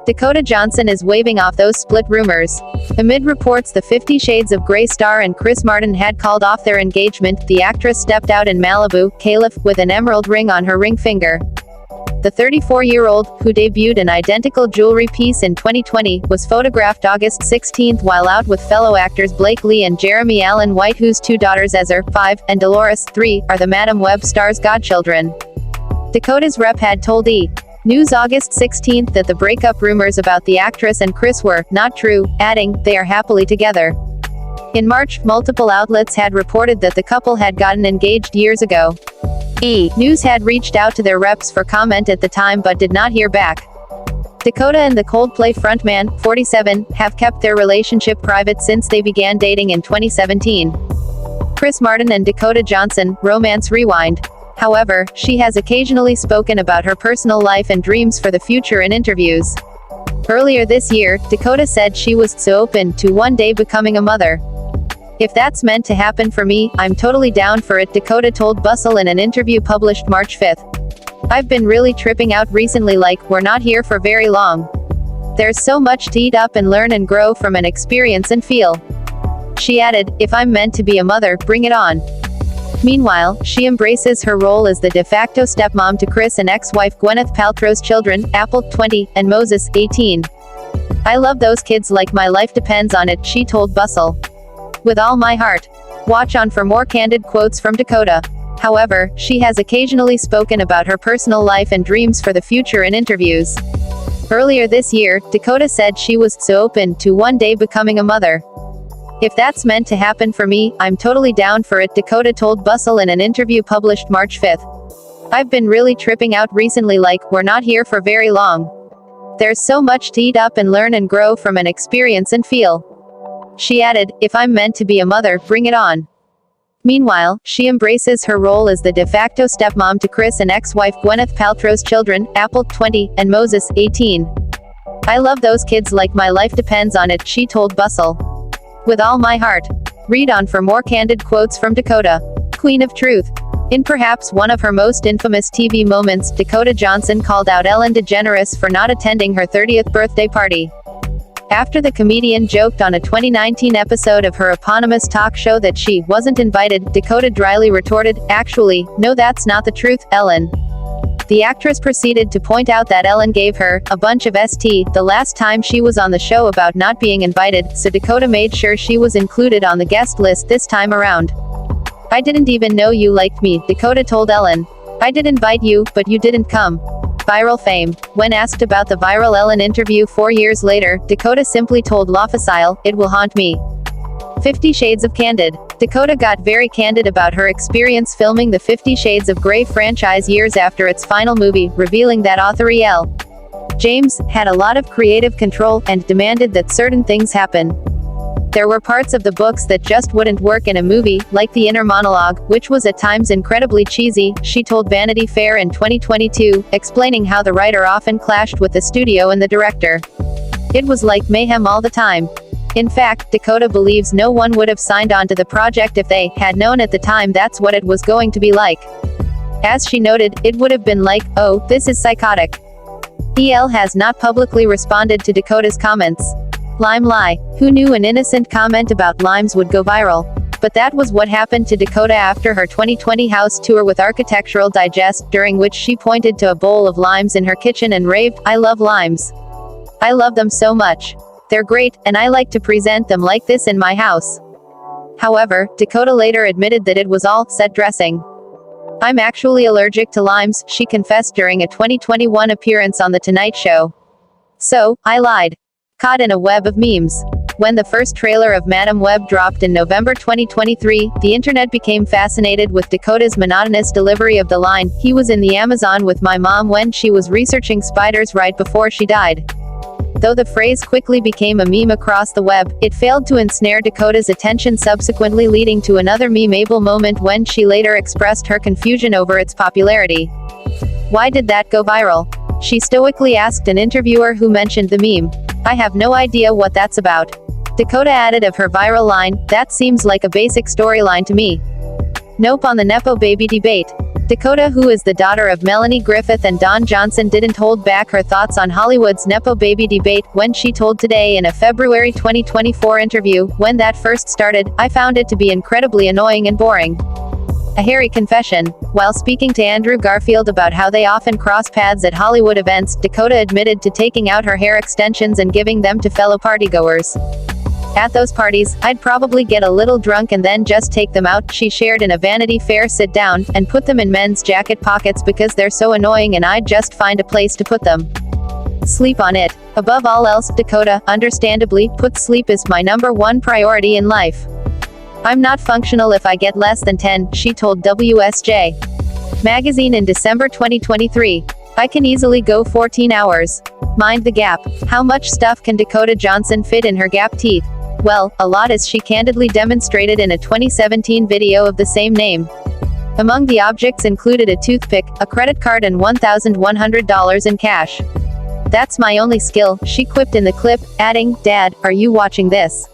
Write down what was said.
Dakota Johnson is waving off those split rumors. Amid reports the 50 Shades of Grey star and Chris Martin had called off their engagement, the actress stepped out in Malibu, Calif, with an emerald ring on her ring finger. The 34-year-old, who debuted an identical jewelry piece in 2020, was photographed August 16 while out with fellow actors Blake Lee and Jeremy Allen White, whose two daughters Ezra, 5, and Dolores, 3, are the Madam Web star's godchildren. Dakota's rep had told E! News August 16 that the breakup rumors about the actress and Chris were not true, adding, they are happily together. In March, multiple outlets had reported that the couple had gotten engaged years ago. E! News had reached out to their reps for comment at the time but did not hear back. Dakota and the Coldplay frontman, 47, have kept their relationship private since they began dating in 2017. Chris Martin and Dakota Johnson, romance rewind. However, she has occasionally spoken about her personal life and dreams for the future in interviews. Earlier this year, Dakota said she was so open to one day becoming a mother. If that's meant to happen for me, I'm totally down for it, Dakota told Bustle in an interview published March 5. I've been really tripping out recently, like, we're not here for very long. There's so much to eat up and learn and grow from and experience and feel. She added, if I'm meant to be a mother, bring it on. Meanwhile, she embraces her role as the de facto stepmom to Chris and ex-wife Gwyneth Paltrow's children, Apple, 20, and Moses, 18. I love those kids like my life depends on it, she told Bustle. With all my heart. Watch on for more candid quotes from Dakota. However, she has occasionally spoken about her personal life and dreams for the future in interviews. Earlier this year, Dakota said she was so open to one day becoming a mother. If that's meant to happen for me, I'm totally down for it, Dakota told Bustle in an interview published March 5. I've been really tripping out recently, like, we're not here for very long. There's so much to eat up and learn and grow from and experience and feel. She added, if I'm meant to be a mother, bring it on. Meanwhile, she embraces her role as the de facto stepmom to Chris and ex-wife Gwyneth Paltrow's children, Apple, 20, and Moses, 18. I love those kids like my life depends on it, she told Bustle. With all my heart. Read on for more candid quotes from Dakota. Queen of Truth. In perhaps one of her most infamous TV moments, Dakota Johnson called out Ellen DeGeneres for not attending her 30th birthday party. After the comedian joked on a 2019 episode of her eponymous talk show that she wasn't invited, Dakota dryly retorted, actually, no, that's not the truth, Ellen. The actress proceeded to point out that Ellen gave her a bunch of ST the last time she was on the show about not being invited, so Dakota made sure she was included on the guest list this time around. I didn't even know you liked me, Dakota told Ellen. I did invite you, but you didn't come. Viral fame. When asked about the viral Ellen interview 4 years later, Dakota simply told L'Officiel, it will haunt me. 50 Shades of Candid. Dakota got very candid about her experience filming the 50 Shades of Grey franchise years after its final movie, revealing that author E.L. James had a lot of creative control and demanded that certain things happen. There were parts of the books that just wouldn't work in a movie, like the inner monologue, which was at times incredibly cheesy, she told Vanity Fair in 2022, explaining how the writer often clashed with the studio and the director. It was like mayhem all the time. In fact, Dakota believes no one would have signed on to the project if they had known at the time that's what it was going to be like. As she noted, it would have been like, oh, this is psychotic. E.L. has not publicly responded to Dakota's comments. Lime lie. Who knew an innocent comment about limes would go viral? But that was what happened to Dakota after her 2020 house tour with Architectural Digest, during which she pointed to a bowl of limes in her kitchen and raved, I love limes. I love them so much. They're great, and I like to present them like this in my house. However, Dakota later admitted that it was all set dressing. I'm actually allergic to limes, she confessed during a 2021 appearance on The Tonight Show. So, I lied. Caught in a web of memes. When the first trailer of Madam Web dropped in November 2023, the internet became fascinated with Dakota's monotonous delivery of the line, he was in the Amazon with my mom when she was researching spiders right before she died. Though the phrase quickly became a meme across the web, it failed to ensnare Dakota's attention, subsequently leading to another meme-able moment when she later expressed her confusion over its popularity. Why did that go viral? She stoically asked an interviewer who mentioned the meme. I have no idea what that's about. Dakota added of her viral line, that seems like a basic storyline to me. Nope on the Nepo baby debate. Dakota, who is the daughter of Melanie Griffith and Don Johnson, didn't hold back her thoughts on Hollywood's Nepo baby debate when she told Today in a February 2024 interview, "When that first started, I found it to be incredibly annoying and boring." A hairy confession. While speaking to Andrew Garfield about how they often cross paths at Hollywood events, Dakota admitted to taking out her hair extensions and giving them to fellow partygoers. "At those parties, I'd probably get a little drunk and then just take them out," she shared in a Vanity Fair sit-down, "and put them in men's jacket pockets because they're so annoying and I'd just find a place to put them. Sleep on it. Above all else, Dakota, understandably, puts sleep as my #1 priority in life. I'm not functional if I get less than 10, she told WSJ Magazine in December 2023. "I can easily go 14 hours. Mind the gap. How much stuff can Dakota Johnson fit in her gap teeth? Well, a lot, as she candidly demonstrated in a 2017 video of the same name. Among the objects included a toothpick, a credit card and $1,100 in cash. That's my only skill, she quipped in the clip, adding, "Dad, are you watching this?"